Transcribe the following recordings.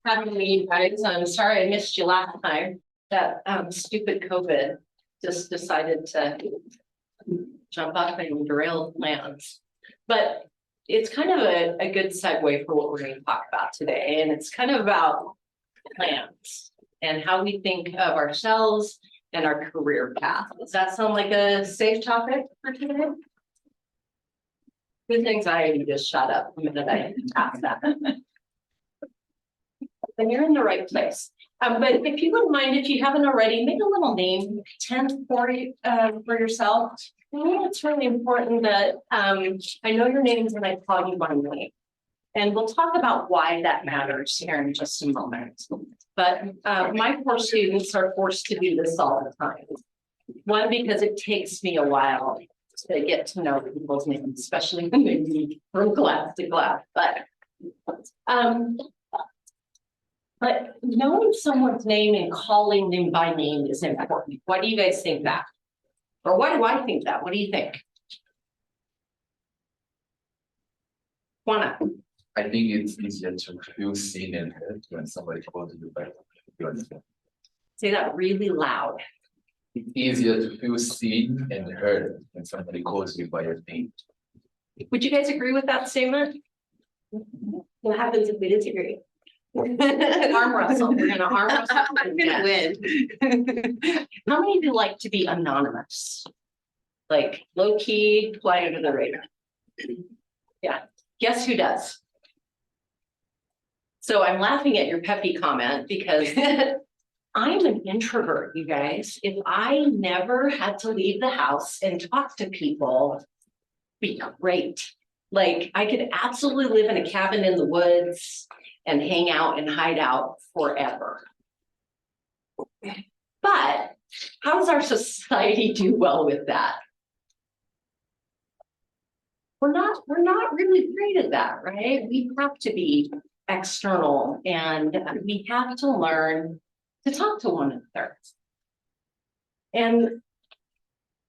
having me, you guys. I'm sorry I missed you last time. That stupid COVID just decided to jump up and derail plans. But it's kind of a good segue for what we're going to talk about today. And it's kind of about plans and how we think of ourselves and our career path. Does that sound like a safe topic for today? His anxiety just shot up the minute I asked that. Then you're in the right place. But if you wouldn't mind, if you haven't already, make a little name tent for yourself. I think it's really important that I know your names when I call you by name. And we'll talk about why that matters here in just a moment. But my core students are forced to do this all the time. One, because it takes me a while to get to know people's names, especially when they move from class to class. But knowing someone's name and calling them by name is important. Why do you guys think that? Or why do I think that? What do you think? Juana? I think it's easier to feel seen and heard when somebody calls you by your name. Say that really loud. It's easier to feel seen and heard when somebody calls you by your name. Would you guys agree with that statement? What happens if we disagree? Arm wrestle. We're gonna arm wrestle. I'm gonna win. How many of you like to be anonymous? Like low key, fly under the radar. Yeah. Guess who does? So I'm laughing at your peppy comment because I'm an introvert, you guys. If I never had to leave the house and talk to people, it'd be great. Like I could absolutely live in a cabin in the woods and hang out and hide out forever. But how does our society do well with that? We're not really great at that, right? We have to be external and we have to learn to talk to one another. And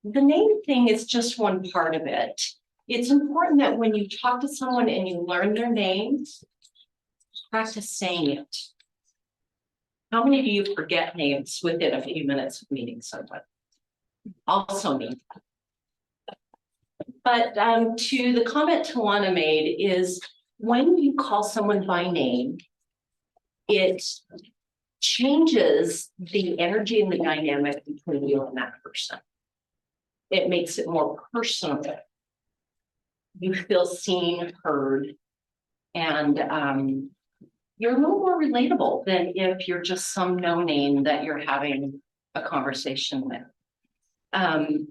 the name thing is just one part of it. It's important that when you talk to someone and you learn their names, practice saying it. How many of you forget names within a few minutes of meeting someone? Also me. But to the comment Tawana made is when you call someone by name, it changes the energy and the dynamic between you and that person. It makes it more personal. You feel seen, heard, and you're a little more relatable than if you're just some no name that you're having a conversation with. And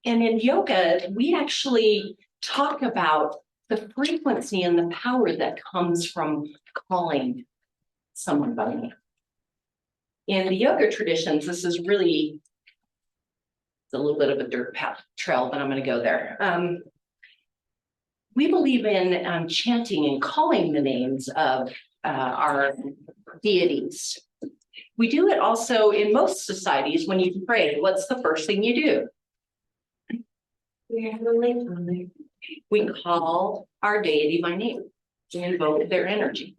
in yoga, we actually talk about the frequency and the power that comes from calling someone by name. In the yoga traditions, this is really a little bit of a dirt path trail, but I'm going to go there. We believe in chanting and calling the names of our deities. We do it also in most societies. When you pray, what's the first thing you do? We call our deity by name. We invoke their energy.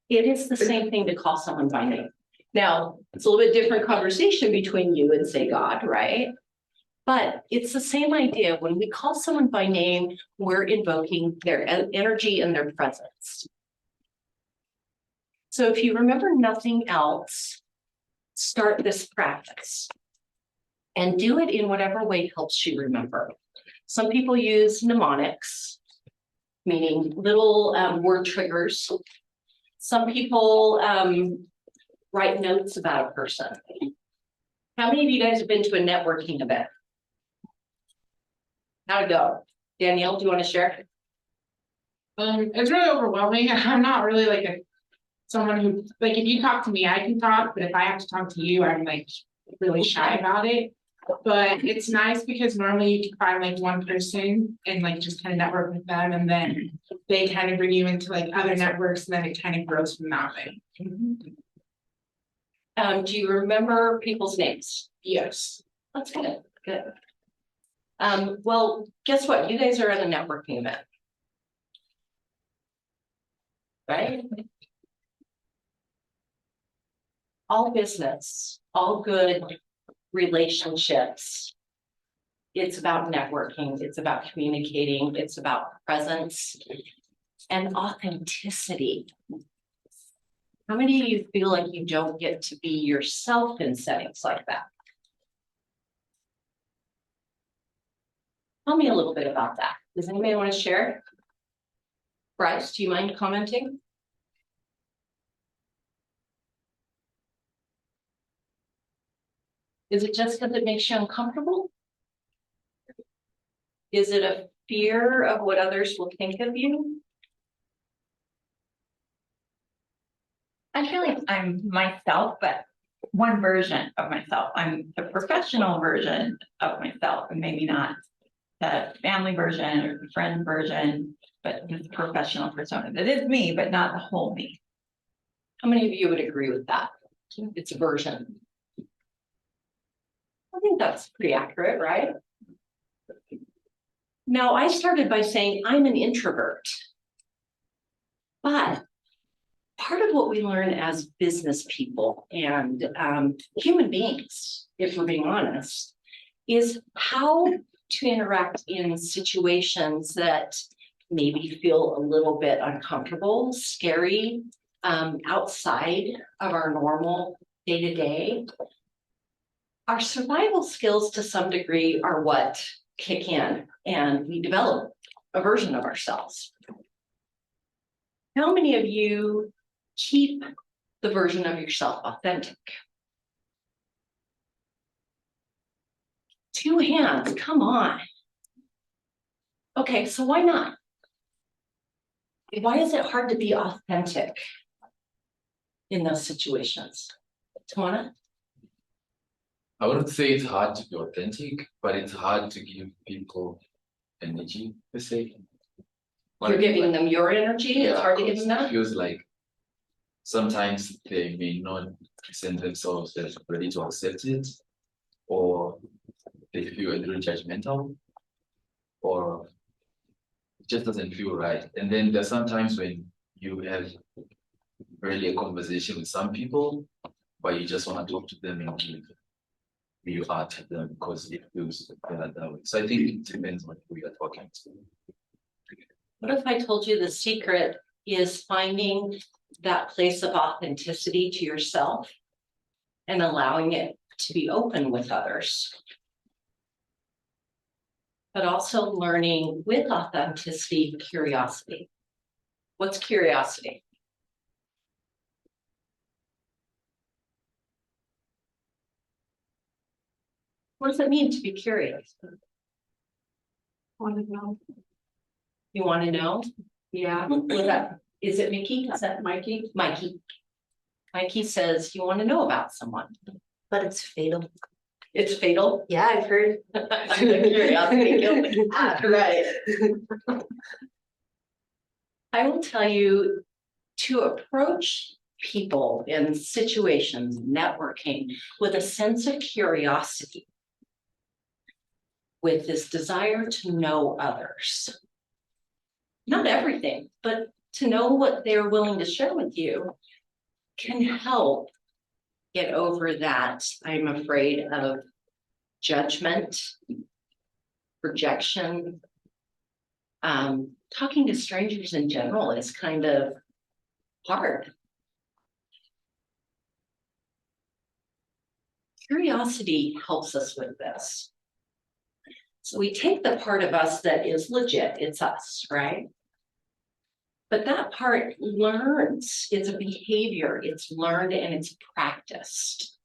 It is the same thing to call someone by name. Now, it's a little bit different conversation between you and, say, God, right? But it's the same idea. When we call someone by name, we're invoking their energy and their presence. So if you remember nothing else, start this practice and do it in whatever way helps you remember. Some people use mnemonics, meaning little word triggers. Some people write notes about a person. How many of you guys have been to a networking event? How'd it go? Danielle, do you want to share? It's really overwhelming. I'm not really like someone who, like, if you talk to me, I can talk, but if I have to talk to you, I'm like really shy about it. But it's nice because normally you can find like one person and like just kind of network with them, and then they kind of bring you into like other networks, and then it kind of grows from that way. Do you remember people's names? Yes. That's good. Good. Well, guess what? You guys are at a networking event. right? All business, all good relationships. It's about networking, it's about communicating, it's about presence and authenticity. How many of you feel like you don't get to be yourself in settings like that? Tell me a little bit about that. Does anybody want to share? Bryce, do you mind commenting? Is it just because it makes you uncomfortable? Is it a fear of what others will think of you? I feel like I'm myself, but one version of myself. I'm the professional version of myself, and maybe not the family version or the friend version, but this professional persona. That is me, but not the whole me. How many of you would agree with that? It's a version. I think that's pretty accurate, right? Now, I started by saying I'm an introvert. But part of what we learn as business people and human beings, if we're being honest, is how to interact in situations that maybe feel a little bit uncomfortable, scary, outside of our normal day-to-day. Our survival skills to some degree are what kick in and we develop a version of ourselves. How many of you keep the version of yourself authentic? Two hands, come on. Okay, so why not? Why is it hard to be authentic in those situations? Tawana? I wouldn't say it's hard to be authentic, but it's hard to give people energy, per se. You're giving them your energy, it's hard to give them It that? feels like sometimes they may not present themselves as ready to accept it, or they feel a little judgmental, or it just doesn't feel right. And then there's sometimes when you have really a conversation with some people, but you just want to talk to them and give who you are to them because it feels better that way. So I think it depends on who you're talking to. What if I told you the secret is finding that place of authenticity to yourself and allowing it to be open with others? But also learning with authenticity, curiosity. What's curiosity? What does it mean to be curious? Want to know? You want to know? Yeah. Is it Mickey? Is that Mikey? Mikey. Mikey says you want to know about someone. But it's fatal. It's fatal. Yeah, I've heard. Curiosity killed the cat, right? I will tell you to approach people in situations, networking with a sense of curiosity, with this desire to know others. Not everything, but to know what they're willing to share with you can help get over that, I'm afraid, of judgment, projection. Talking to strangers in general is kind of hard. Curiosity helps us with this. So we take the part of us that is legit, it's us, right? But that part learns, it's a behavior, it's learned and it's practiced.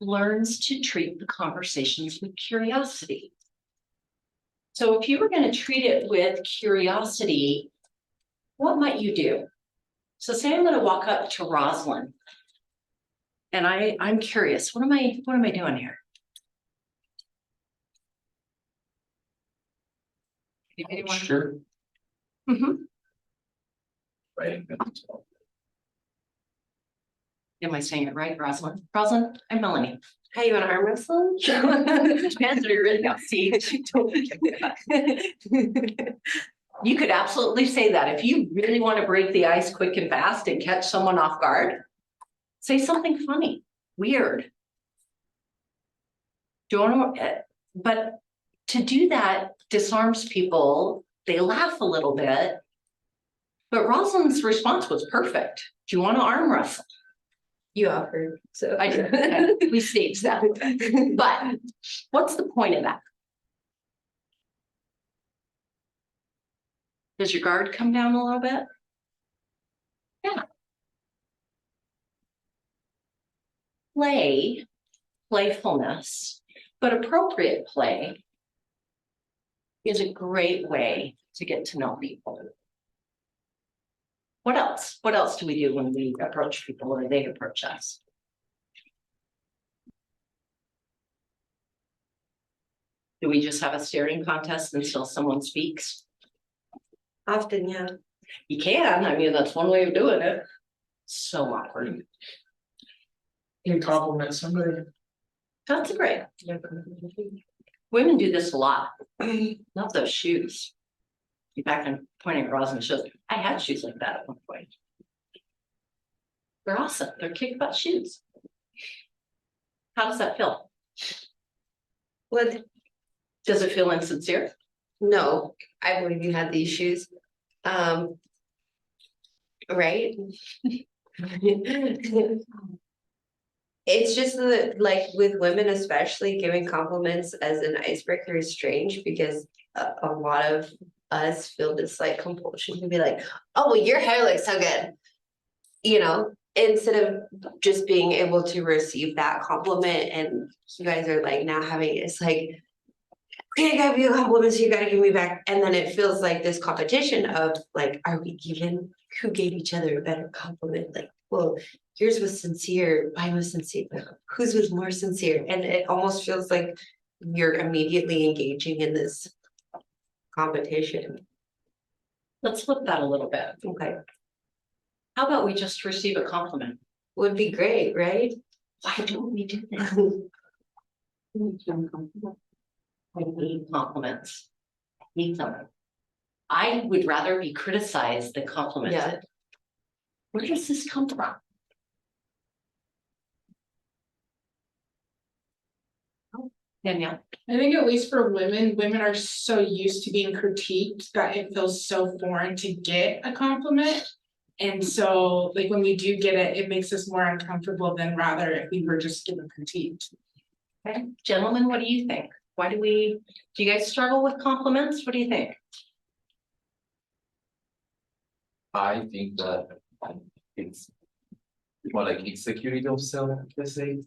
Learns to treat the conversations with curiosity. So if you were going to treat it with curiosity, what might you do? So say I'm going to walk up to Rosalind and I'm curious, what am I doing here? Anybody want to- Sure. Mhm. Right. Am I saying it right, Rosalind? Rosalind, I'm Melanie. Hey, you want to arm wrestle? Depends if you're really got see. You could absolutely say that. If you really want to break the ice quick and fast and catch someone off guard, say something funny, weird. Do you want to, but to do that disarms people. They laugh a little bit. But Rosalind's response was perfect. Do you want to arm wrestle? You offered, so. I did. We staged that. But what's the point of that? Does your guard come down a little bit? Yeah. Playfulness, but appropriate play is a great way to get to know people. What else? What else do we do when we approach people or they approach us? Do we just have a staring contest until someone speaks? Often, yeah. You can, I mean, that's one way of doing it. So awkward. You compliment somebody. That's great. Women do this a lot. Love those shoes. In fact, I'm pointing at Rosalind's shoes. I had shoes like that at one point. They're awesome. They're kick butt shoes. How does that feel? What? Does it feel insincere? No, I believe you had these shoes. Right? It's just that, like, with women especially, giving compliments as an icebreaker is strange because a lot of us feel this like compulsion to be like, oh, well, your hair looks so good. You know, instead of just being able to receive that compliment, and you guys are like now having it's like, okay, I gave you a compliment, so you gotta give me back. And then it feels like this competition of like, are we even who gave each other a better compliment? Like, well, yours was sincere, mine was sincere, whose was more sincere? And it almost feels like you're immediately engaging in this competition. Let's flip that a little bit. Okay, How about we just receive a compliment? would be great, right? Why don't we do that? I hate compliments. I hate them. I would rather be criticized than complimented. Yeah. Where does this come from? Danielle. I think at least for women, women are so used to being critiqued that it feels so foreign to get a compliment. And so like when we do get it, it makes us more uncomfortable than rather if we were just given critiqued. Okay, gentlemen, what do you think? Why do you guys struggle with compliments? What do you think? I think that it's more like insecurity of self, let's say.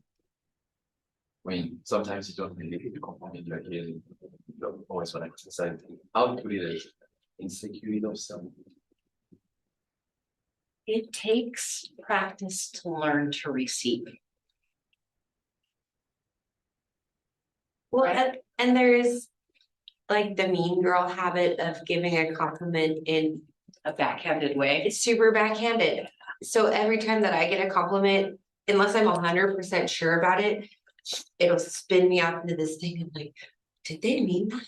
I mean, sometimes you don't really get the compliment you're hearing, you don't always want to exercise. I would put it as insecurity of self. It takes practice to learn to receive. Well, and there is like the mean girl habit of giving a compliment in A backhanded way. it's super backhanded. So every time that I get a compliment, unless I'm 100% sure about it, it'll spin me off into this thing of like, did they mean that?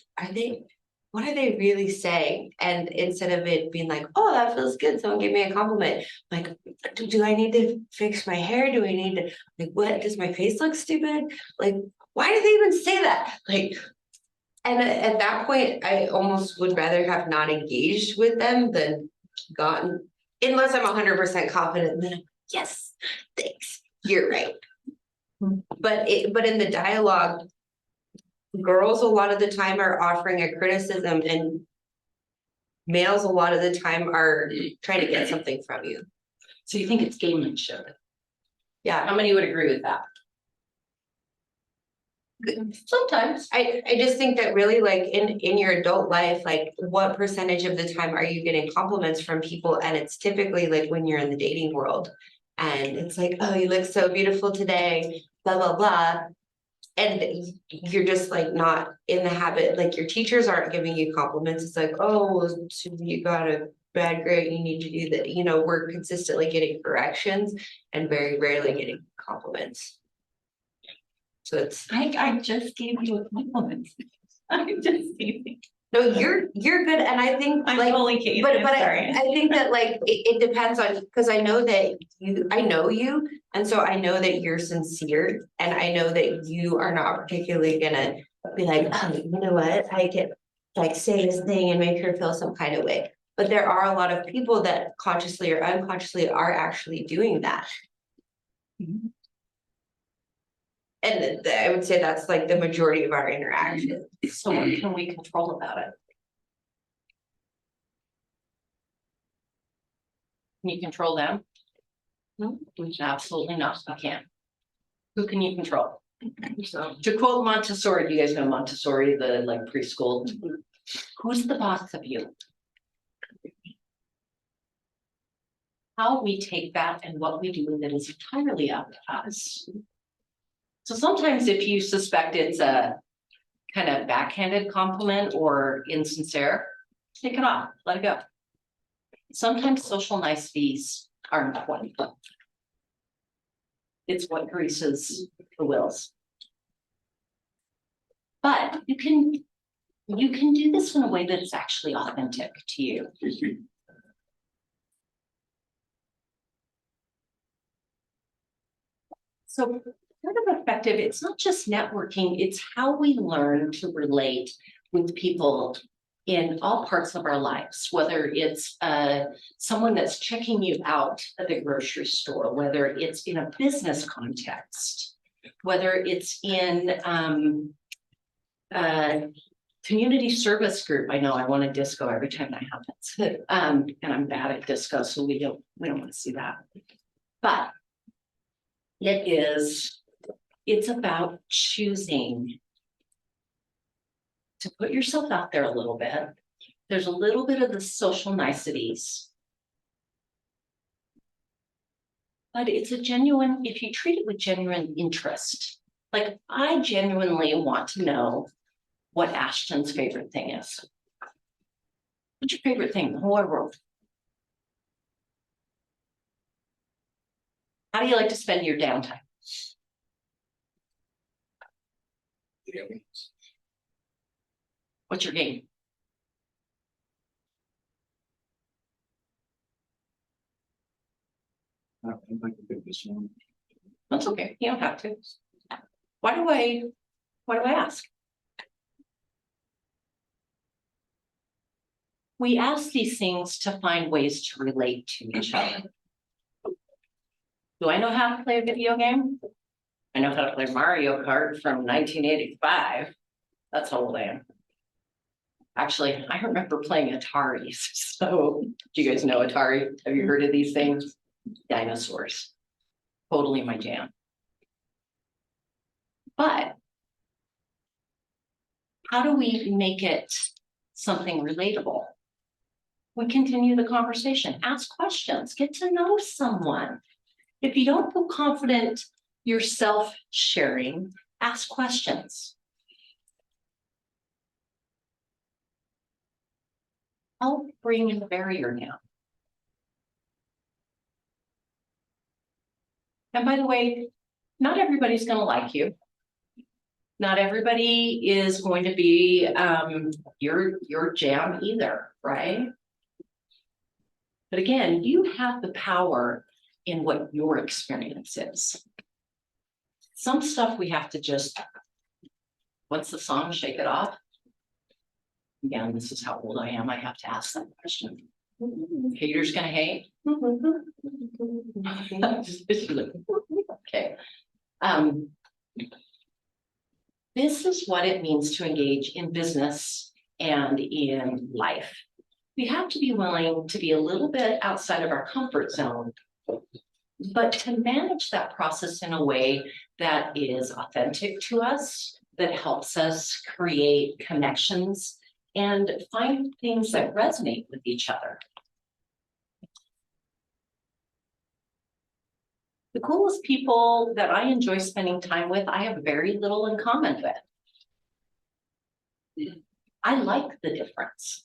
What are they really saying? And instead of it being like, oh, that feels good, someone gave me a compliment, like, do I need to fix my hair? Do I need to, like, what, does my face look stupid? Like, why do they even say that? Like, and at that point, I almost would rather have not engaged with them than gotten, unless I'm 100% confident, then yes, thanks, you're right. But in the dialogue, girls a lot of the time are offering a criticism and males a lot of the time are trying to get something from you. So you think it's gamemanship? Yeah, How many would agree with that? Sometimes. I just think that really like in your adult life, like what percentage of the time are you getting compliments from people? And it's typically like when you're in the dating world and it's like, oh, you look so beautiful today, blah, blah, blah. And you're just like not in the habit, like your teachers aren't giving you compliments. It's like, oh, so you got a bad grade, you need to do that. You know, we're consistently getting corrections and very rarely getting compliments. So it's, I just gave you a compliment. I'm just kidding. No, you're good, and I think I'm like, fully Kate, but I'm I sorry. think that like, it depends on, because I know that I know you, and so I know that you're sincere, and I know that you are not particularly gonna be like, oh, you know what, I can like say this thing and make her feel some kind of way. But there are a lot of people that consciously or unconsciously are actually doing that. Mhm. And I would say that's like the majority of our interaction. So what can we control about it? Can you control them? No, absolutely not, you can't. Who can you control? So to quote Montessori, do you guys know Montessori, the like preschool? Who's the boss of you? How we take that and what we do with it is entirely up to us. So sometimes if you suspect it's a kind of backhanded compliment or insincere, take it off, let it go. Sometimes social niceties are important. It's what greases the wheels. But you can do this in a way that is actually authentic to you. So kind of effective, it's not just networking, it's how we learn to relate with people in all parts of our lives, whether it's someone that's checking you out at the grocery store, whether it's in a business context, whether it's in community service group. I know I want a disco every time that happens. And I'm bad at disco, so we don't want to see that. But it's about choosing to put yourself out there a little bit. There's a little bit of the social niceties. But it's a genuine, if you treat it with genuine interest, like I genuinely want to know what Ashton's favorite thing is. What's your favorite thing in the whole world? How do you like to spend your downtime? What's your game? That's okay, you don't have to. Why do I ask? We ask these things to find ways to relate to each other. Do I know how to play a video game? I know how to play Mario Kart from 1985. That's how old I am. Actually, I remember playing Atari. So, do you guys know Atari? Have you heard of these things? Dinosaurs. Totally my jam. But how do we make it something relatable? We continue the conversation, ask questions, get to know someone. If you don't feel confident yourself sharing, ask questions. Help bring the barrier down. And by the way, not everybody's going to like you. Not everybody is going to be your jam either, right? But again, you have the power in what your experience is. Some stuff we have to just, what's the song, Shake It Off? Again, this is how old I am. I have to ask that question. Haters gonna hate? Okay. This is what it means to engage in business and in life. We have to be willing to be a little bit outside of our comfort zone, but to manage that process in a way that is authentic to us, that helps us create connections and find things that resonate with each other. The coolest people that I enjoy spending time with, I have very little in common with. I like the difference.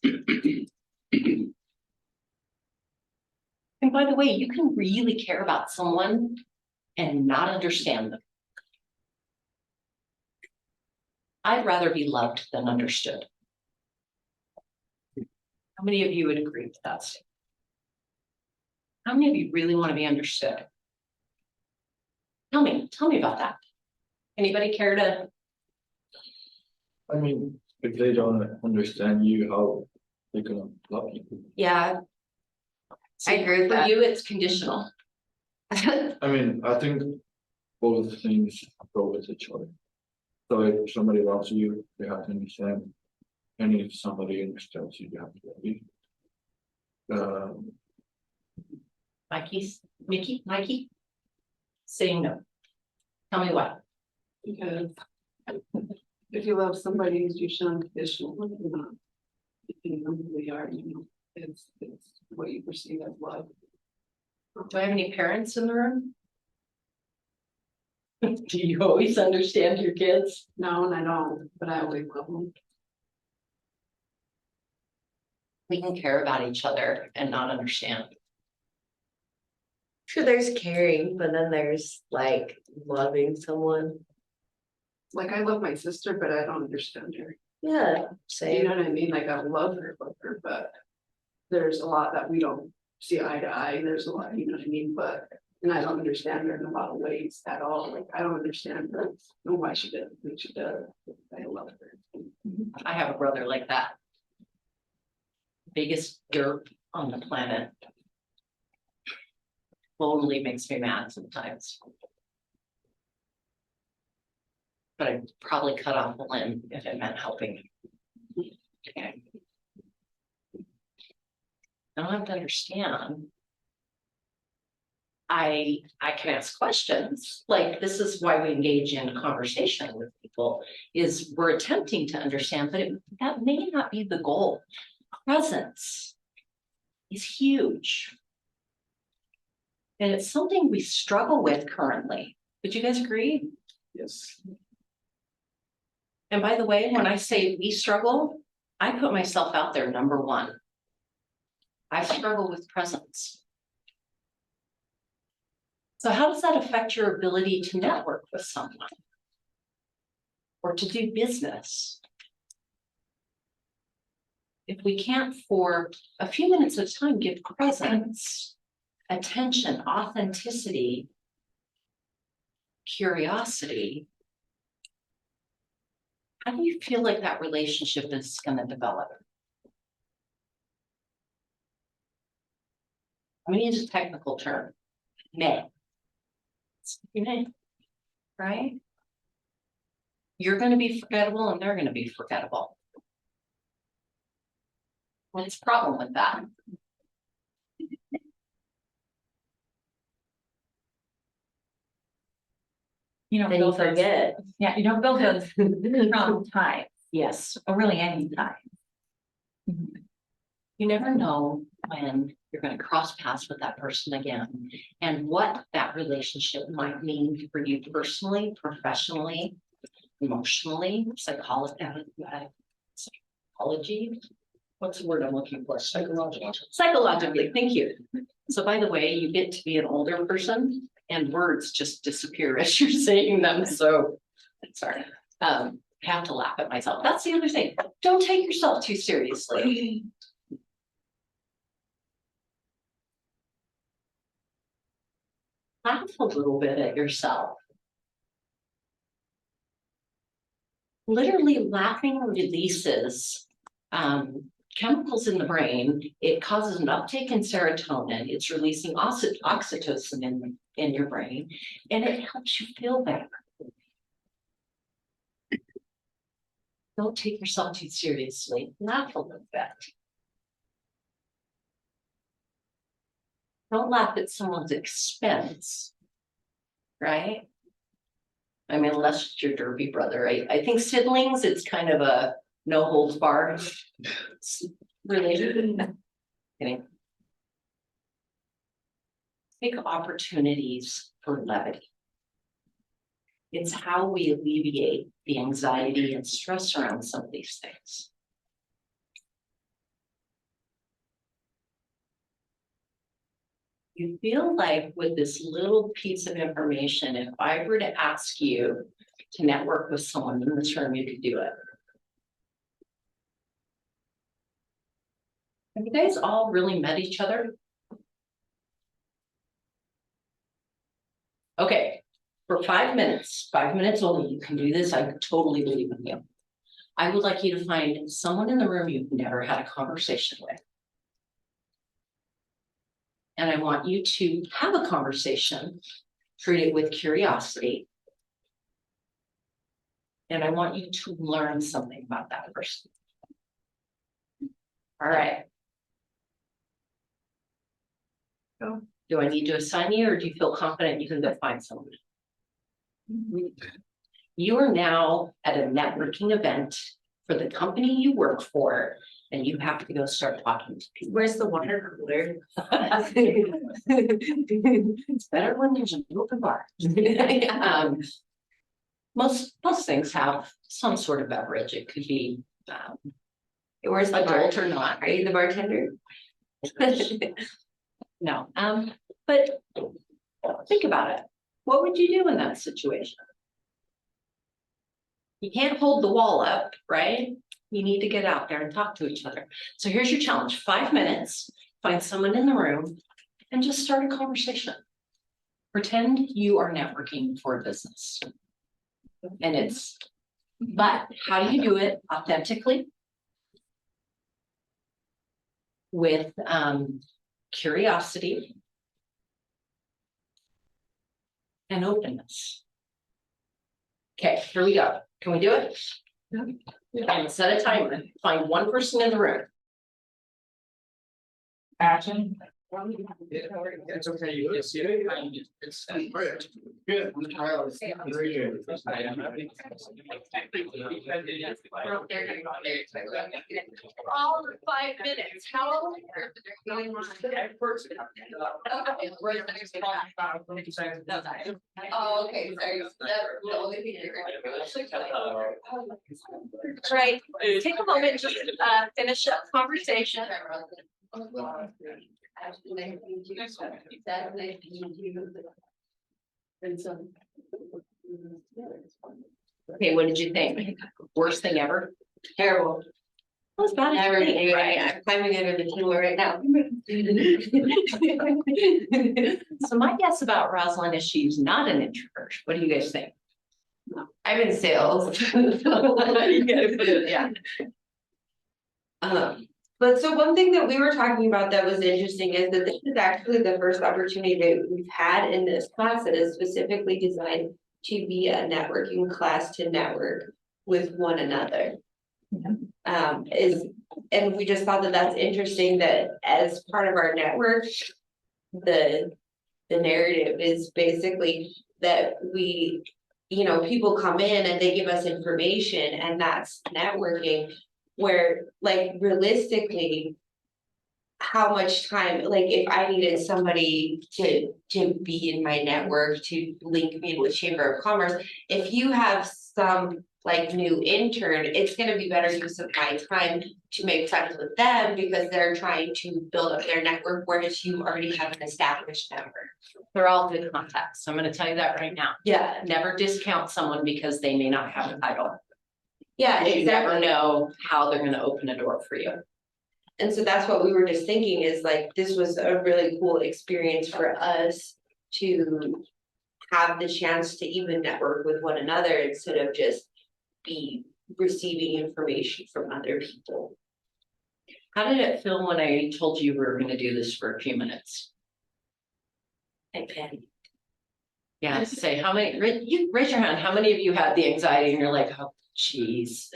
And by the way, you can really care about someone and not understand them. I'd rather be loved than understood. How many of you would agree with that statement? How many of you really want to be understood? Tell me about that. Anybody care to? I mean, if they don't understand you, how they gonna love you? Yeah, I agree with For that. you, it's conditional. I mean, I think both things go with each other. So if somebody loves you, they have to understand. And if somebody understands you, you have to love you. Mikey? Saying no. Tell me what? Because if you love somebody, you should unconditionally, not depending on who they are, it's what you perceive as love. Do I have any parents in the room? Do you always understand your kids? No, and I don't, but I always love them. We can care about each other and not understand. Sure, there's caring, but then there's like loving someone. Like, I love my sister, but I don't understand her. Yeah, You same. know what I mean? Like, I love her, but there's a lot that we don't see eye to eye. There's a lot, you know what I mean? And I don't understand her in a lot of ways at all. Like, I don't understand her and why she did what she does. I love her. I have a brother like that. Biggest derp on the planet. Lonely makes me mad sometimes. But I'd probably cut off a limb if it meant helping. Okay. I don't have to understand. I can ask questions, like this is why we engage in conversation with people, is we're attempting to understand, but that may not be the goal. Presence is huge. And it's something we struggle with currently. Would you guys agree? Yes. And by the way, when I say we struggle, I put myself out there, number one. I struggle with presence. So how does that affect your ability to network with someone? Or to do business? If we can't, for a few minutes of time, give presence, attention, authenticity, curiosity, how do you feel like that relationship is going to develop? I'm going to use a technical term, may. May, right? You're going to be forgettable and they're going to be forgettable. What's the problem with that? You know, Then you build those, forget. yeah, you don't build those strong ties, Yes, or really any ties. you never know when you're going to cross paths with that person again and what that relationship might mean for you personally, professionally, emotionally, psychology. What's the word I'm looking for? Psychologically, thank you. So by the way, you get to be an older person and words just disappear as you're saying them. So sorry. I have to laugh at myself. That's the other thing. Don't take yourself too seriously. Laugh a little bit at yourself. Literally laughing releases chemicals in the brain. It causes an uptake in serotonin. It's releasing oxytocin in your brain, and it helps you feel better. Don't take yourself too seriously. Laugh a little bit. Don't laugh at someone's expense, right? I mean, unless it's your derpy brother. I think siblings, it's kind of a no holds barred relationship. Kidding. Take opportunities for levity. It's how we alleviate the anxiety and stress around some of these things. You feel like with this little piece of information, if I were to ask you to network with someone in this room, you could do it. Have you guys all really met each other? Okay, for 5 minutes only, you can do this, I totally believe in you. I would like you to find someone in the room you've never had a conversation with. And I want you to have a conversation, treat it with curiosity. And I want you to learn something about that person. All right. Do I need to assign you, or do you feel confident you can go find someone? You are now at a networking event for the company you work for, and you have to go start talking to people. Where's the water cooler? It's better when there's an open bar. Most things have some sort of beverage. It could be Where's the bar? adult or not. Are you the bartender? No, but think about it. What would you do in that situation? You can't hold the wall up, right? You need to get out there and talk to each other. So here's your challenge: 5 minutes, find someone in the room and just start a conversation. Pretend you are networking for a business. But how do you do it authentically? With curiosity and openness. Okay, here we go. Can we do it? And set a timer. Find one person in the room. Action. It's okay, you can see it. It's Good. All 5 minutes. How long? Oh, okay, sorry. Right, take a moment, just finish up conversation. Okay, what did you think? Worst thing ever? Terrible. That's bad. Never, I'm climbing under the table right now. So my guess about Rosalind is she's not an introvert. What do you guys think? I'm in sales. Yeah. But so one thing that we were talking about that was interesting is that this is actually the first opportunity that we've had in this class that is specifically designed to be a networking class to network with one another. And we just thought that that's interesting that as part of our network, the narrative is basically that we, people come in and they give us information, and that's networking. Where, like, realistically, how much time, like, if I needed somebody to be in my network to link me with Chamber of Commerce, if you have some like new intern, it's gonna be better use of my time to make friends with them because they're trying to build up their network, whereas you already have an established network. They're all good contacts. I'm gonna tell you that right now. Yeah, Never discount someone because they may not have a title. yeah, You never exactly. know how they're gonna open a door for you. And so that's what we were just thinking is like, this was a really cool experience for us to have the chance to even network with one another instead of just be receiving information from other people. How did it feel when I told you we were gonna do this for a few minutes? I panicked. Yeah, say how many, you raise your hand, how many of you had the anxiety and you're like, oh, geez.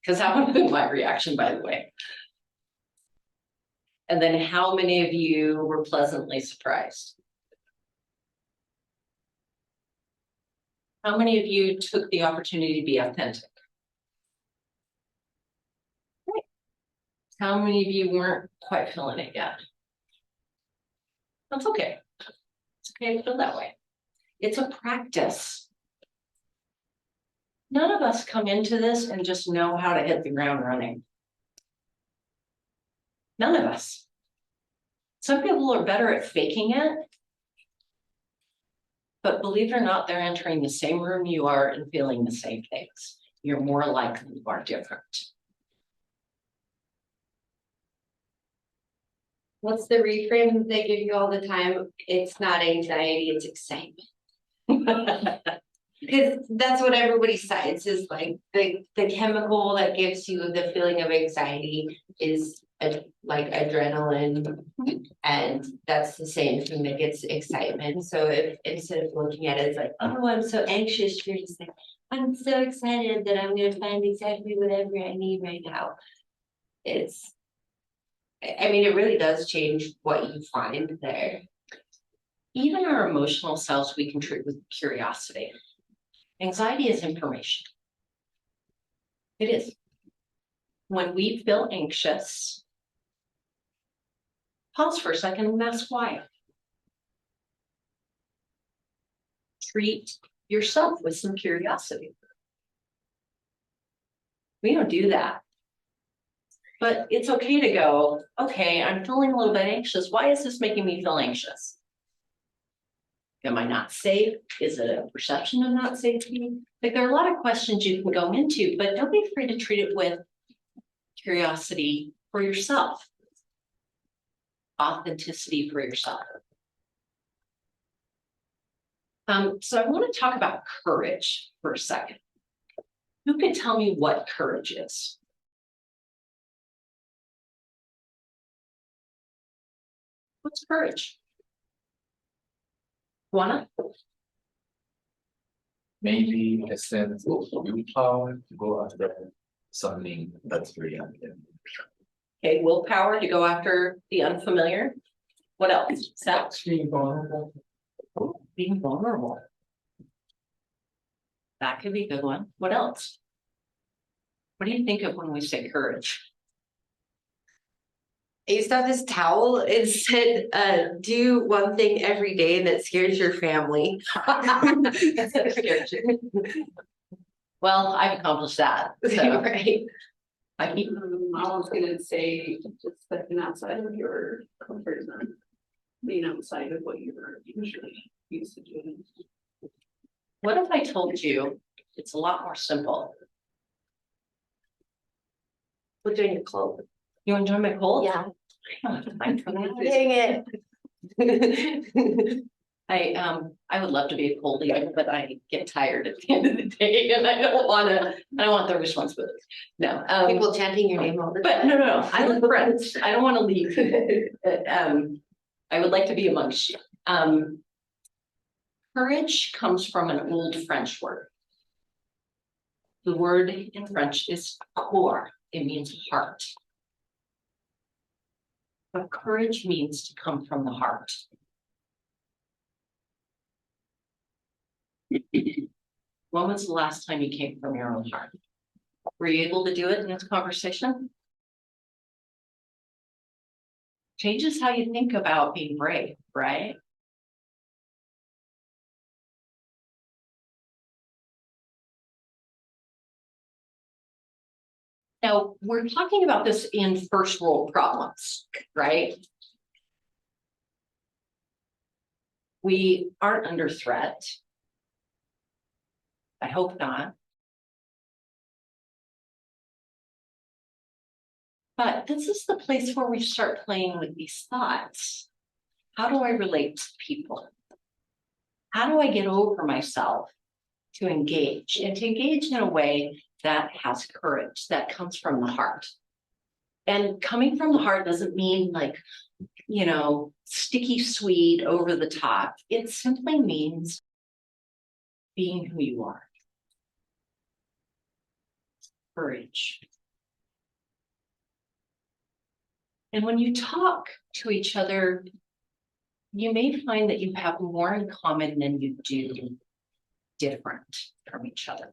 Cause that would have been my reaction, by the way. And then how many of you were pleasantly surprised? How many of you took the opportunity to be authentic? Great. How many of you weren't quite feeling it yet? That's okay. It's okay to feel that way. It's a practice. None of us come into this and just know how to hit the ground running. None of us. Some people are better at faking it. But believe it or not, they're entering the same room you are and feeling the same things. You're more likely you are different. What's the reframe that they give you all the time? It's not anxiety, it's excitement. Because that's what everybody cites is like the chemical that gives you the feeling of anxiety is like adrenaline. And that's the same thing that gets excitement. So if instead of looking at it as like, oh, I'm so anxious, you're just like, I'm so excited that I'm gonna find exactly whatever I need right now. I mean, it really does change what you find there. Even our emotional selves, we can treat with curiosity. Anxiety is information. It is. When we feel anxious, pause for a second and ask why. Treat yourself with some curiosity. We don't do that. But it's okay to go, okay, I'm feeling a little bit anxious. Why is this making me feel anxious? Am I not safe? Is it a perception of not safety? Like there are a lot of questions you can go into, but don't be afraid to treat it with curiosity for yourself. Authenticity for yourself. So I want to talk about courage for a second. Who can tell me what courage is? What's courage? Juana? Maybe a sense of willpower to go after something that's very unknown. Okay, willpower to go after the unfamiliar. What else? Seth? Being vulnerable. Being vulnerable. That could be a good one. What else? What do you think of when we say courage? I used to have this towel. It said, do one thing every day that scares your family. Well, I've accomplished that. So Right. I keep, I was gonna say, just stepping outside of your comfort zone. Being outside of what you're usually used to doing. what if I told you it's a lot more simple? Put you in your clothes. You enjoy my cold? Yeah. I'm Dang it. I would love to be a cold leader, but I get tired at the end of the day and I don't want the responsibility. No. People chanting your name all the But time. no, I love friends. I don't want to leave. I would like to be amongst you. Courage comes from an old French word. The word in French is cœur. It means heart. But courage means to come from the heart. When was the last time you came from your own heart? Were you able to do it in this conversation? Changes how you think about being brave, right? Now, we're talking about this in first world problems, right? We aren't under threat. I hope not. But this is the place where we start playing with these thoughts. How do I relate to people? How do I get over myself to engage and to engage in a way that has courage, that comes from the heart? And coming from the heart doesn't mean like, you know, sticky sweet over the top. It simply means being who you are. Courage. And when you talk to each other, you may find that you have more in common than you do different from each other.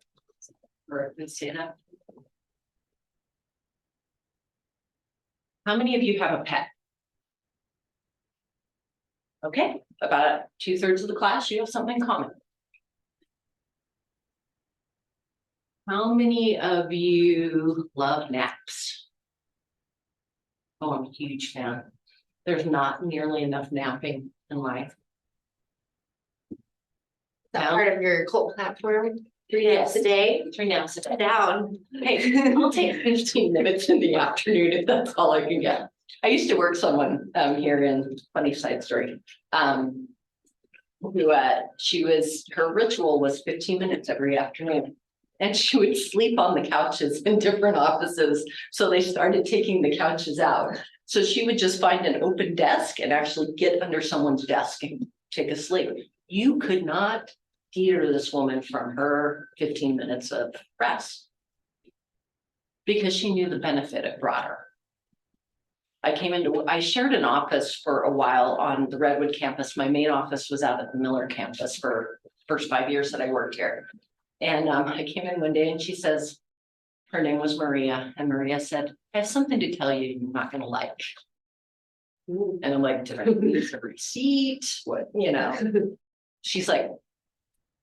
Or we say that. How many of you have a pet? Okay, about 2/3 of the class, you have something in common. How many of you love naps? Oh, I'm a huge fan. There's not nearly enough napping in life. That part of your cult platform, 3 naps a day, 3 naps a day. down. Hey, I'll take 15 minutes in the afternoon if that's all I can get. I used to work someone here in funny side story. Who her ritual was 15 minutes every afternoon. And she would sleep on the couches in different offices. So they started taking the couches out. So she would just find an open desk and actually get under someone's desk and take a sleep. You could not deter this woman from her 15 minutes of rest. Because she knew the benefit it brought her. I shared an office for a while on the Redwood campus. My main office was out at the Miller campus for the first 5 years that I worked here. And I came in one day and she says, her name was Maria. And Maria said, I have something to tell you you're not going to like. And I'm like, did I lose a receipt? What, you know? She's like,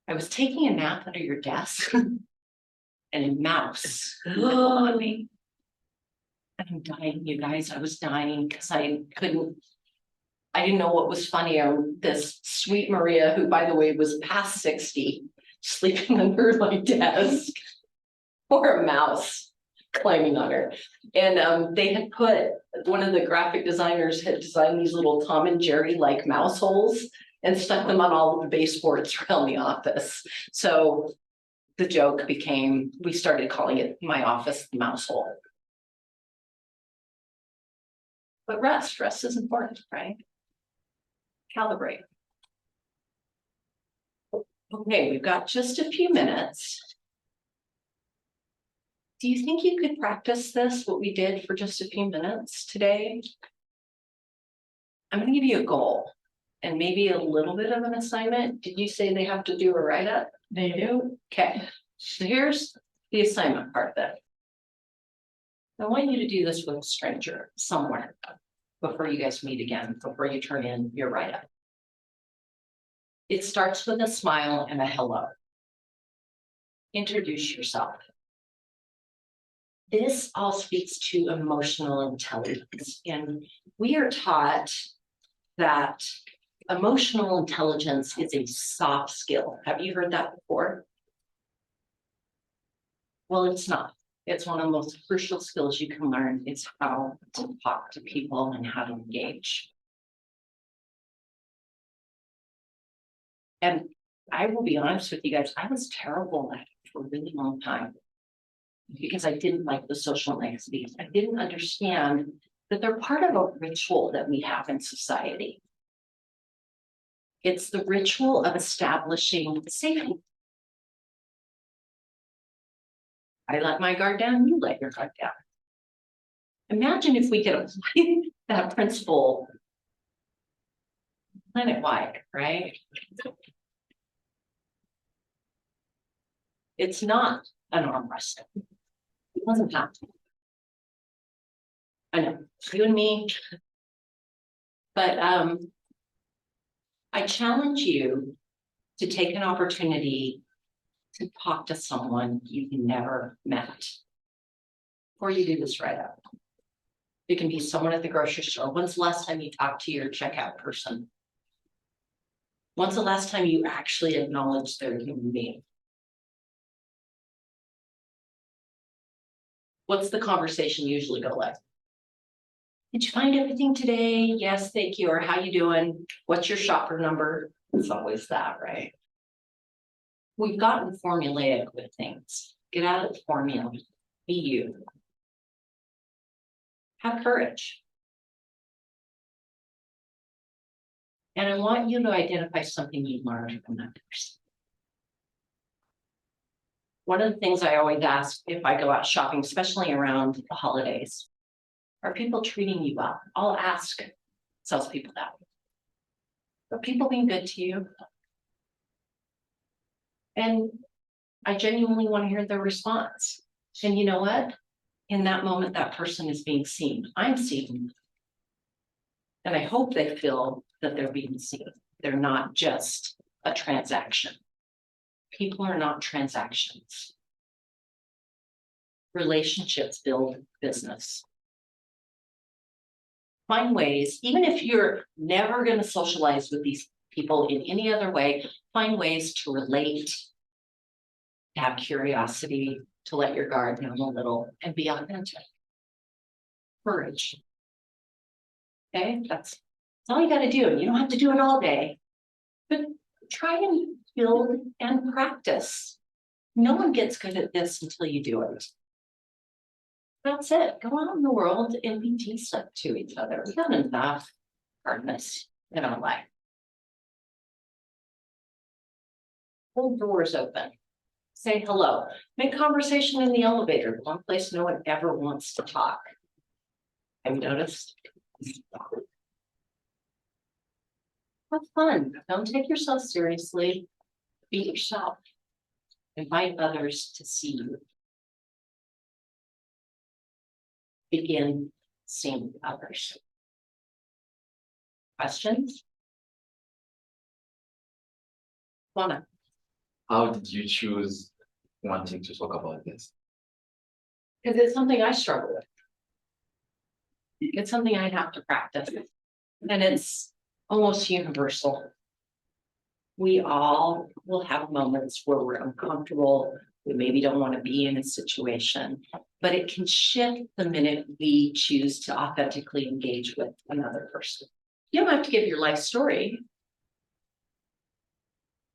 I was taking a nap under your desk and a mouse nibbled on me. I'm dying, you guys. I was dying because I didn't know what was funnier. This sweet Maria, who by the way was past 60, sleeping under my desk, or a mouse climbing on her. And they had put, one of the graphic designers had designed these little Tom and Jerry like mouse holes and stuck them on all of the baseboards around the office. So the joke became, we started calling it my office the mouse hole. But rest is important, right? Calibrate. Okay, we've got just a few minutes. Do you think you could practice this, what we did for just a few minutes today? I'm going to give you a goal and maybe a little bit of an assignment. Did you say they have to do a write-up? They do. Okay, so here's the assignment part of it. I want you to do this with a stranger somewhere before you guys meet again, before you turn in your write-up. It starts with a smile and a hello. Introduce yourself. This all speaks to emotional intelligence, and we are taught that emotional intelligence is a soft skill. Have you heard that before? Well, it's not. It's one of the most crucial skills you can learn. It's how to talk to people and how to engage. And I will be honest with you guys, I was terrible at it for a really long time because I didn't like the social niceties. I didn't understand that they're part of a ritual that we have in society. It's the ritual of establishing safety. I let my guard down, you let your guard down. Imagine if we could apply that principle planet-wide, right? It's not an arm wrestle. It doesn't have to. I know, you and me. But I challenge you to take an opportunity to talk to someone you've never met. Before you do this write-up. It can be someone at the grocery store. When's the last time you talked to your checkout person? When's the last time you actually acknowledged they're a human being? What's the conversation usually go like? Did you find everything today? Yes, thank you. Or how you doing? What's your shopper number? It's always that, right? We've gotten formulaic with things. Get out of the formula. Be you. Have courage. And I want you to identify something you learned from that person. One of the things I always ask if I go out shopping, especially around the holidays, are people treating you well? I'll ask salespeople that. Are people being good to you? And I genuinely want to hear their response. And you know what? In that moment, that person is being seen. I'm seen. And I hope they feel that they're being seen. They're not just a transaction. People are not transactions. Relationships build business. Find ways, even if you're never going to socialize with these people in any other way, find ways to relate, to have curiosity, to let your guard down a little and be authentic. Courage. Okay, that's all you gotta do. You don't have to do it all day. But try and build and practice. No one gets good at this until you do it. That's it. Go out in the world and be decent to each other. We got enough hardness in our life. Hold doors open. Say hello. Make conversation in the elevator, one place no one ever wants to talk. Have you noticed? Have fun. Don't take yourself seriously. Be yourself. Invite others to see you. Begin seeing others. Questions? Lana, How did you choose wanting to talk about this? because it's something I struggle with. It's something I have to practice. And it's almost universal. We all will have moments where we're uncomfortable. We maybe don't want to be in a situation, but it can shift the minute we choose to authentically engage with another person. You don't have to give your life story,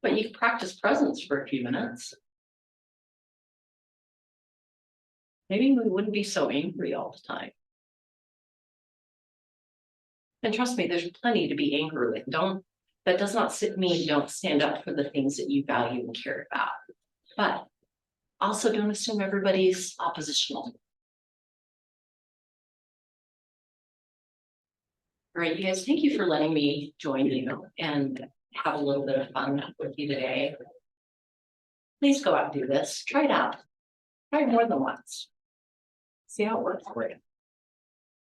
but you can practice presence for a few minutes. Maybe we wouldn't be so angry all the time. And trust me, there's plenty to be angry with. That does not mean don't stand up for the things that you value and care about. But also don't assume everybody's oppositional. All right, you guys, thank you for letting me join you and have a little bit of fun with you today. Please go out and do this. Try it out. Try it more than once. See how it works for you.